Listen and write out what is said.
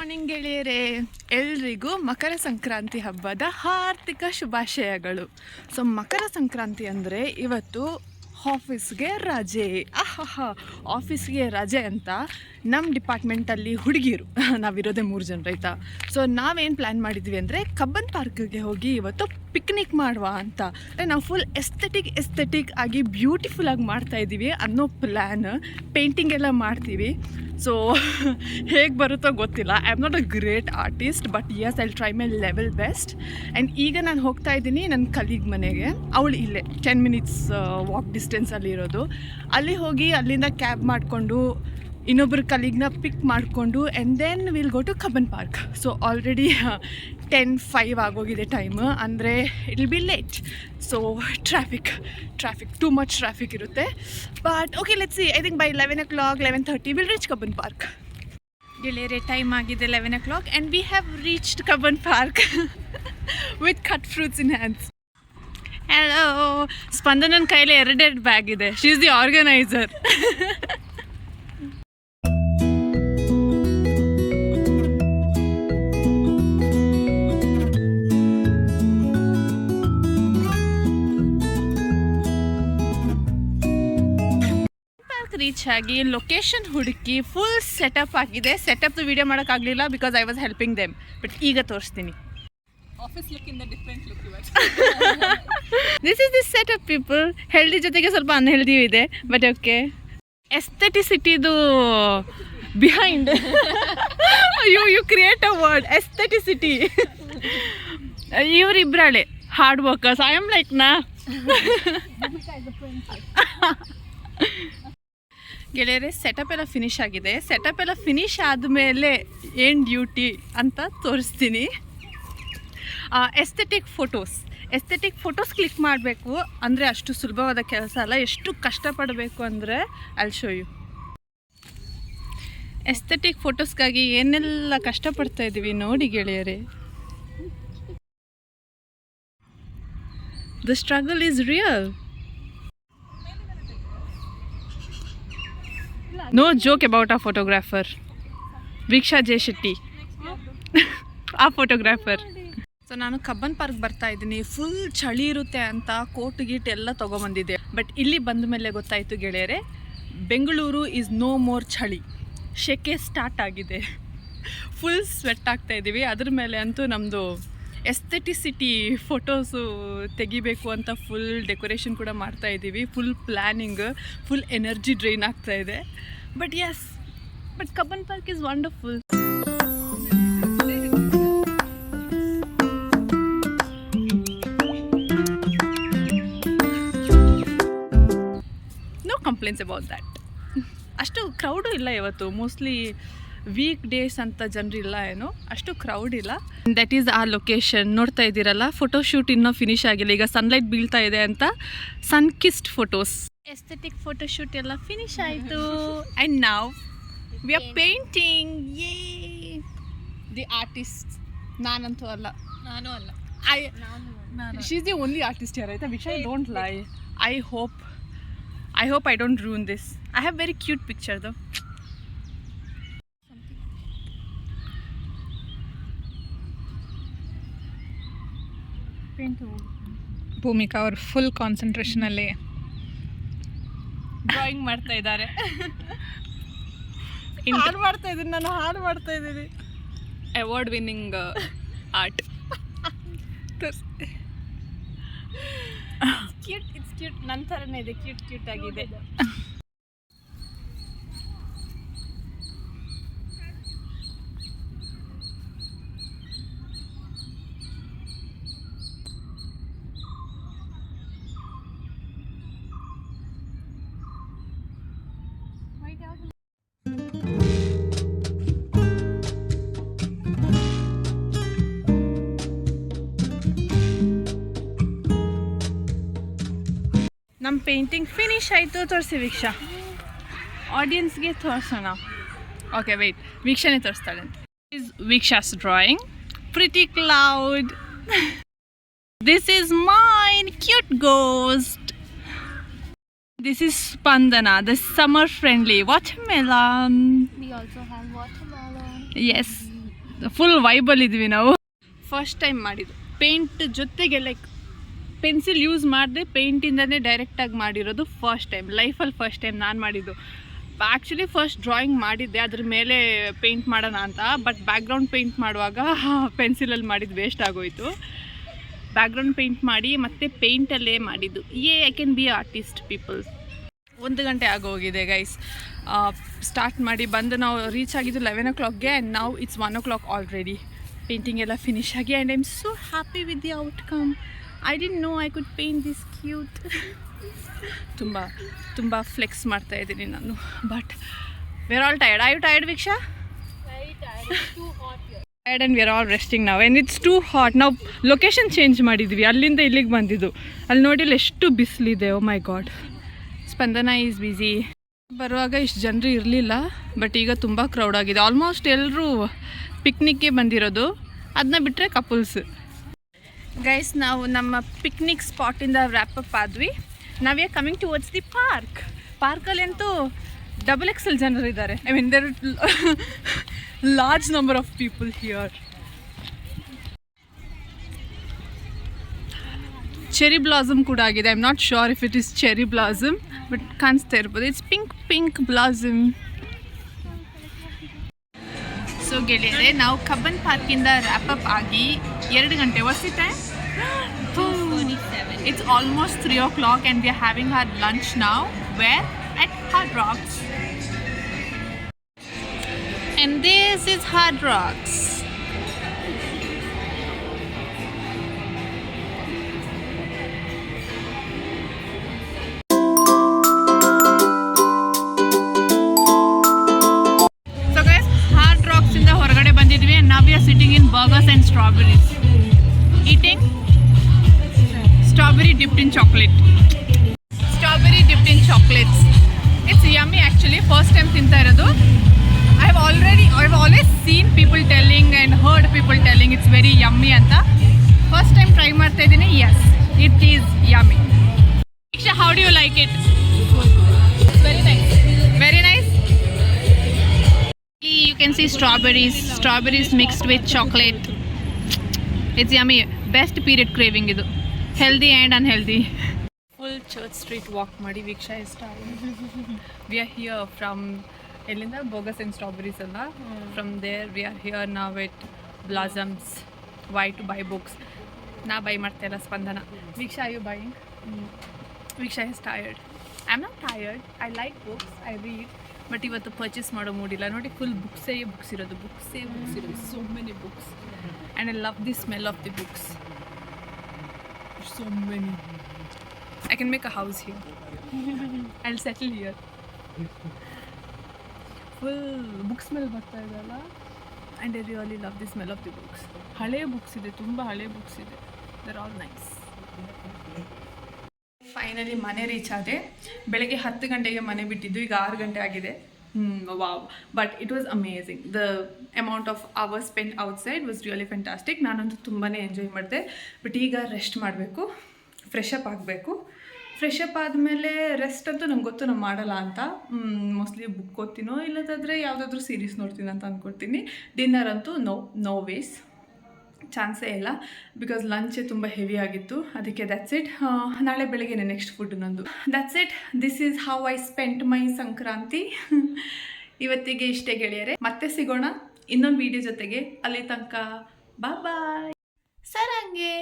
Morning ಗೆಳೆಯರೇ, ಎಲ್ರಿಗೂ ಮಕರ ಸಂಕ್ರಾಂತಿ ಹಬ್ಬದ ಹಾರ್ದಿಕ ಶುಭಾಶಯಗಳು. ಸೊ ಮಕರ ಸಂಕ್ರಾಂತಿ ಅಂದರೆ ಇವತ್ತು ಆಫೀಸ್ಗೆ ರಜೆ. ಆಫೀಸ್ಗೆ ರಜೆ ಅಂತ ನಮ್ಮ ಡಿಪಾರ್ಟ್ಮೆಂಟಲ್ಲಿ ಹುಡುಗಿರು ನಾವಿರೋದೇ 3 ಜನ ಆಯಿತಾ. ಸೊ ನಾವೇನು ಪ್ಲ್ಯಾನ್ ಮಾಡಿದ್ವಿ ಅಂದರೆ ಕಬ್ಬನ್ ಪಾರ್ಕ್ಗೆ ಹೋಗಿ ಇವತ್ತು ಪಿಕ್ನಿಕ್ ಮಾಡುವ ಅಂತ. ನಾವು ಫುಲ್ ಎಸ್ಥೆಟಿಕ್ ಆಗಿ ಬ್ಯೂಟಿಫುಲ್ ಆಗಿ ಮಾಡ್ತಾಯಿದ್ದೀವಿ ಅನ್ನೋ ಪ್ಲ್ಯಾನ್. ಪೇಂಟಿಂಗ್ ಎಲ್ಲ ಮಾಡ್ತೀವಿ. ಸೊ ಹೇಗೆ ಬರುತ್ತೋ ಗೊತ್ತಿಲ್ಲ. I am not a great artist, but yes I try my level best. And ಈಗ ನಾನು ಹೋಗ್ತಾ ಇದ್ದೀನಿ ನನ್ನ ಕಲೀಗ್ ಮನೆಗೆ. ಅವಳು ಇಲ್ಲೇ 10 minutes ವಾಕ್ ಡಿಸ್ಟೆನ್ಸಲ್ಲಿ ಇರೋದು. ಅಲ್ಲಿ ಹೋಗಿ ಅಲ್ಲಿಂದ ಕ್ಯಾಬ್ ಮಾಡಿಕೊಂಡು ಇನ್ನೊಬ್ಬರು ಕಲೀಗ್ನ ಪಿಕ್ ಮಾಡಿಕೊಂಡು and then will go to Cubbon park. So already 10:05 ಆಗೋಗಿದೆ ಟೈಮ್. ಅಂದರೆ it will be late. So traffic too much traffic ಇರುತ್ತೆ. But okay, let's see. I think by 11 o'clock 11:30 will reach Cubbon park. ಗೆಳೆಯರೆ, time ಆಗಿದೆ 11 o'clock and we have reached Cubbon park with cut fruits in hands. Hello, ಸ್ಪಂದನನ ಕೈಯಲ್ಲಿ 2 bag ಇದೆ. She is the organiser. Reach ಆಗಿ location ಹುಡುಕಿ full setup ಆಗಿದೆ. ಸೆಟಪ್ದು video ಮಾಡೋಕ್ಕಾಗಲಿಲ್ಲ because I was helping them. But ಈಗ ತೋರಿಸ್ತೀನಿ. ಆಫೀಸ್ ಲುಕ್ ಇಂದ ಡಿಫ್ರೆಂಟ್ ಲುಕ್ ಇವತ್ತು. This is this setup people. Healthy ಜೊತೆಗೆ ಸ್ವಲ್ಪ ಅನ್ಹೆಲ್ದಿಯೂ ಇದೆ. ಬಟ್ ಓಕೆ, ಎಸ್ಥೆಟಿಸಿಟಿದು behind you create a word, aestheticity. ಇವರಿಬ್ಬರಾಳೆ hard workers. I am like ನಾ. ಗೆಳೆಯರೆ, ಸೆಟಪ್ ಎಲ್ಲ ಫಿನಿಶ್ ಆಗಿದೆ. ಸೆಟಪ್ ಎಲ್ಲ ಫಿನಿಶ್ ಆದಮೇಲೆ ಏನು ಡ್ಯೂಟಿ ಅಂತ ತೋರಿಸ್ತೀನಿ. ಎಸ್ಥೆಟಿಕ್ ಫೋಟೋಸ್ ಕ್ಲಿಕ್ ಮಾಡಬೇಕು ಅಂದರೆ ಅಷ್ಟು ಸುಲಭವಾದ ಕೆಲಸ ಅಲ್ಲ. ಎಷ್ಟು ಕಷ್ಟಪಡಬೇಕು ಅಂದರೆ ಐ ಶೋ ಯು. ಎಸ್ಥೆಟಿಕ್ ಫೋಟೋಸ್ಗಾಗಿ ಏನೆಲ್ಲ ಕಷ್ಟಪಡ್ತಾ ಇದ್ದೀವಿ ನೋಡಿ ಗೆಳೆಯರೆ. The struggle is real. No joke about our photographer, Viksha J. Shetty. ಆ ಫೋಟೋಗ್ರಾಫರ್. ಸೊ ನಾನು ಕಬ್ಬನ್ ಪಾರ್ಕ್ ಬರ್ತಾ ಇದ್ದೀನಿ. ಫುಲ್ ಚಳಿ ಇರುತ್ತೆ ಅಂತ ಕೋಟ್ ಗೀಟ್ ಎಲ್ಲ ತೊಗೊಂಬಂದಿದ್ದೆ. ಬಟ್ ಇಲ್ಲಿ ಬಂದ ಮೇಲೆ ಗೊತ್ತಾಯಿತು ಗೆಳೆಯರೆ, ಬೆಂಗಳೂರು ಈಸ್ ನೋ ಮೋರ್ ಚಳಿ. ಶೆಕೆ ಸ್ಟಾರ್ಟ್ ಆಗಿದೆ. ಫುಲ್ ಸ್ವೆಟ್ ಆಗ್ತಾ ಇದ್ದೀವಿ. ಅದ್ರ ಮೇಲೆ ಅಂತೂ ನಮ್ಮದು ಎಸ್ಥೆಟಿಸಿಟಿ ಫೋಟೋಸು ತೆಗಿಬೇಕು ಅಂತ ಫುಲ್ ಡೆಕೋರೇಷನ್ ಕೂಡ ಮಾಡ್ತಾ ಇದ್ದೀವಿ. Full planning, full energy drain ಆಗ್ತಾ ಇದೆ. But yes, but Cubbon park is wonderful. No complaints about that. ಅಷ್ಟು ಕ್ರೌಡು ಇಲ್ಲ ಇವತ್ತು. ಮೋಸ್ಟ್ಲಿ ವೀಕ್ ಡೇಸ್ ಅಂತ ಜನರಿಲ್ಲ ಏನೋ, ಅಷ್ಟು ಕ್ರೌಡ್ ಇಲ್ಲ. ದಟ್ ಈಸ್ ಆ ಲೊಕೇಶನ್. ನೋಡ್ತಾ ಇದ್ದೀರಲ್ಲ, ಫೋಟೋಶೂಟ್ ಇನ್ನೂ ಫಿನಿಶ್ ಆಗಿಲ್ಲ. ಈಗ ಸನ್ಲೈಟ್ ಬೀಳ್ತಾ ಇದೆ ಅಂತ sun kissed photos. Aesthetic photoshoot ಎಲ್ಲ ಫಿನಿಶ್ ಆಯಿತು. ಆ್ಯಂಡ್ ನಾವ್ ವಿ ಆರ್ ಪೇಂಟಿಂಗ್. ಯೇ ದಿ ಆರ್ಟಿಸ್ಟ್. ನಾನಂತೂ ಅಲ್ಲ. ನಾನು ಅಲ್ಲ. She is the only artist ಯಾರು ಆಯಿತಾ. ವಿಷಯ don't lie. I hope I don't ruin this. I have very cute picture though. Bhumika ಅವರು ಫುಲ್ ಕಾನ್ಸಂಟ್ರೇಷನಲ್ಲಿ ಡ್ರಾಯಿಂಗ್ ಮಾಡ್ತಾ ಇದ್ದಾರೆ. ಹಾಡು ಮಾಡ್ತಾ ಇದ್ದೀನಿ ನಾನು. Award winning art. Cute, it's cute. ನನ್ನ ಥರನೇ ಇದೆ. ಕ್ಯೂಟ್ ಆಗಿದೆ. ನಮ್ಮ ಪೇಂಟಿಂಗ್ ಫಿನಿಶ್ ಆಯಿತು. ತೋರಿಸಿ ವೀಕ್ಷಾ. ಆಡಿಯನ್ಸ್ಗೆ ತೋರಿಸೋಣ. ಓಕೆ ವೆಯ್ಟ್, ವೀಕ್ಷಾನೇ ತೋರಿಸ್ತಾಳೆ ಅಂತ. Is Viksha's drawing. Pretty cloud. This is mine cute ghost. This is Spandana, the summer friendly watermelon. We also have watermelon. Yes. Full ವೈಬಲ್ಲಿದ್ವಿ ನಾವು. ಫಸ್ಟ್ ಟೈಮ್ ಮಾಡಿದ್ದು ಪೇಂಟ್ ಜೊತೆಗೆ, ಲೈಕ್ ಪೆನ್ಸಿಲ್ ಯೂಸ್ ಮಾಡಿದೆ, ಪೇಂಟಿಂದನೇ ಡೈರೆಕ್ಟಾಗಿ ಮಾಡಿರೋದು ಫಸ್ಟ್ ಟೈಮ್ ಲೈಫಲ್ಲಿ. ಫಸ್ಟ್ ಟೈಮ್ ನಾನು ಮಾಡಿದ್ದು. ಆ್ಯಕ್ಚುಲಿ ಫಸ್ಟ್ ಡ್ರಾಯಿಂಗ್ ಮಾಡಿದ್ದೆ ಅದ್ರ ಮೇಲೆ ಪೇಂಟ್ ಮಾಡೋಣ ಅಂತ, ಬಟ್ ಬ್ಯಾಕ್ಗ್ರೌಂಡ್ ಪೇಂಟ್ ಮಾಡುವಾಗ ಪೆನ್ಸಿಲಲ್ಲಿ ಮಾಡಿದ್ದು ವೇಸ್ಟ್ ಆಗೋಯಿತು. ಬ್ಯಾಕ್ಗ್ರೌಂಡ್ ಪೇಂಟ್ ಮಾಡಿ ಮತ್ತೆ ಪೇಂಟಲ್ಲೇ ಮಾಡಿದ್ದು. I can be artist people. 1 ಗಂಟೆ ಆಗೋಗಿದೆ ಗೈಸ್. ಸ್ಟಾರ್ಟ್ ಮಾಡಿ ಬಂದು ನಾವು ರೀಚ್ ಆಗಿದ್ದು 11 o'clockಗೆ, ಆ್ಯಂಡ್ ನಾವು ಇಟ್ಸ್ 1 o'clock ಆಲ್ರೆಡಿ. ಪೇಂಟಿಂಗ್ ಎಲ್ಲ ಫಿನಿಶ್ ಆಗಿ, and I am so happy with the outcome. I didn't know I could paint this cute. ತುಂಬ ಫ್ಲೆಕ್ಸ್ ಮಾಡ್ತಾ ಇದ್ದೀನಿ ನಾನು. But we are all tired. Are you tired Viksha? Tired and we are all resting ನಾವು. And it's too hot. ನಾವು location change ಮಾಡಿದ್ವಿ, ಅಲ್ಲಿಂದ ಇಲ್ಲಿಗೆ ಬಂದಿದ್ದು. ಅಲ್ಲಿ ನೋಡಿಲ್ಲ ಎಷ್ಟು ಬಿಸಿಲಿದೆ. Oh my god. Spandana is busy. ಬರುವಾಗ ಇಷ್ಟು ಜನರು ಇರಲಿಲ್ಲ, ಬಟ್ ಈಗ ತುಂಬ ಕ್ರೌಡ್ ಆಗಿದೆ. ಆಲ್ಮೋಸ್ಟ್ ಎಲ್ಲರೂ ಪಿಕ್ನಿಕ್ಗೆ ಬಂದಿರೋದು, ಅದನ್ನ ಬಿಟ್ಟರೆ ಕಪಲ್ಸ್. ಗೈಸ್, ನಾವು ನಮ್ಮ ಪಿಕ್ನಿಕ್ ಸ್ಪಾಟಿಂದ ವ್ರ್ಯಾಪಪ್ ಆದ್ವಿ. ನಾವು are coming towards the park. ಪಾರ್ಕಲ್ಲಂತೂ XXL ಜನರು ಇದ್ದಾರೆ. I mean there large number of people here. Cherry blossom ಕೂಡ ಆಗಿದೆ. I am not sure if it is cherry blossom, but ಕಾಣಿಸ್ತಾ ಇರ್ಬೋದು. It's pink blossom. ಸೊ ಗೆಳೆಯರೆ, ನಾವು ಕಬ್ಬನ್ ಪಾರ್ಕಿಂದ ರ್ಯಾಪಪ್ ಆಗಿ 2 ಗಂಟೆ. What's the time? It's almost 3 o'clock and we are having our lunch now. Where? At Hard Rocks. And this is Hard Rocks. So guys, Hard Rocks in the ಹೊರಗಡೆ ಬಂದಿದ್ವಿ, and now we are sitting in burgers and strawberries. Eating strawberry dipped in chocolate. Strawberry dipped in chocolates. It's yummy actually. First time ತಿಂತಾ ಇರೋದು. I've always seen people telling and heard people telling it's very yummy ಅಂತ. First time try ಮಾಡ್ತಾ ಇದ್ದೀನಿ. Yes, it is yummy. Diksha, how do you like it? Very nice. Very nice. You can see strawberries mixed with chocolate. It's yummy. Best period craving ಇದು. Healthy and unhealthy. Full Church Street walk ಮಾಡಿ. Viksha is tired. We are here from ಎಲ್ಲಿಂದ ಬೋಗಸ್ and strawberries ಅಲ್ಲ. From there we are here ನಾವ್ at blossoms. Why to buy books. ನಾ buy ಮಾಡ್ತಾ ಇಲ್ಲ, Spandana. Viksha, are you buying? Viksha is tired. I am not tired. I like books, I read. But ಇವತ್ತು purchase ಮಾಡೋ ಮೂಡಿಲ್ಲ. ನೋಡಿ, full books ಇರೋದು. So many books. And I love the smell of the books. So many. I can make a house here. I'll settle here. Full book smell ಬರ್ತಾ ಇದೆ ಅಲ್ಲ. And I really love the smell of the books. ಹಳೆ books ಇದೆ, ತುಂಬ ಹಳೆ books ಇದೆ. They're all nice. Finally ಮನೆ reach ಆದೆ. ಬೆಳಗ್ಗೆ 10 ಗಂಟೆಗೆ ಮನೆ ಬಿಟ್ಟಿದ್ದು, ಈಗ 6 ಗಂಟೆ ಆಗಿದೆ. Wow. But it was amazing. The amount of hours spend outside was really fantastic. ನಾನಂತೂ ತುಂಬಾ ಎಂಜಾಯ್ ಮಾಡಿದೆ. ಬಟ್ ಈಗ ರೆಸ್ಟ್ ಮಾಡಬೇಕು, ಫ್ರೆಶ್ ಅಪ್ ಆಗಬೇಕು. ಫ್ರೆಶ್ ಅಪ್ ಆದಮೇಲೆ ರೆಸ್ಟ್ ಅಂತೂ ನಂಗೆ ಗೊತ್ತು ನಾನು ಮಾಡಲ್ಲ ಅಂತ. ಮೋಸ್ಟ್ಲಿ ಬುಕ್ ಓದ್ತೀನೋ, ಇಲ್ಲದಾದರೆ ಯಾವುದಾದ್ರೂ ಸೀರೀಸ್ ನೋಡ್ತೀನಿ ಅಂತ ಅಂದ್ಕೊಡ್ತೀನಿ. ಡಿನ್ನರ್ ಅಂತೂ ನೋ ವೇಸ್, ಚಾನ್ಸೇ ಇಲ್ಲ. ಬಿಕಾಸ್ ಲಂಚೇ ತುಂಬ ಹೆವಿ ಆಗಿತ್ತು. ಅದಕ್ಕೆ ದಟ್ಸ್ ಇಟ್. ನಾಳೆ ಬೆಳಗ್ಗೆ ನೆಕ್ಸ್ಟ್ ಫುಡ್ ನಂದು. That's it. This is how I spent my Sankranti. ಇವತ್ತಿಗೆ ಇಷ್ಟೇ ಗೆಳೆಯರೆ. ಮತ್ತೆ ಸಿಗೋಣ ಇನ್ನೊಂದು ವಿಡಿಯೋ ಜೊತೆಗೆ. ಅಲ್ಲಿ ತನಕ ಬಾಯ್. ಸರಂಗೆ.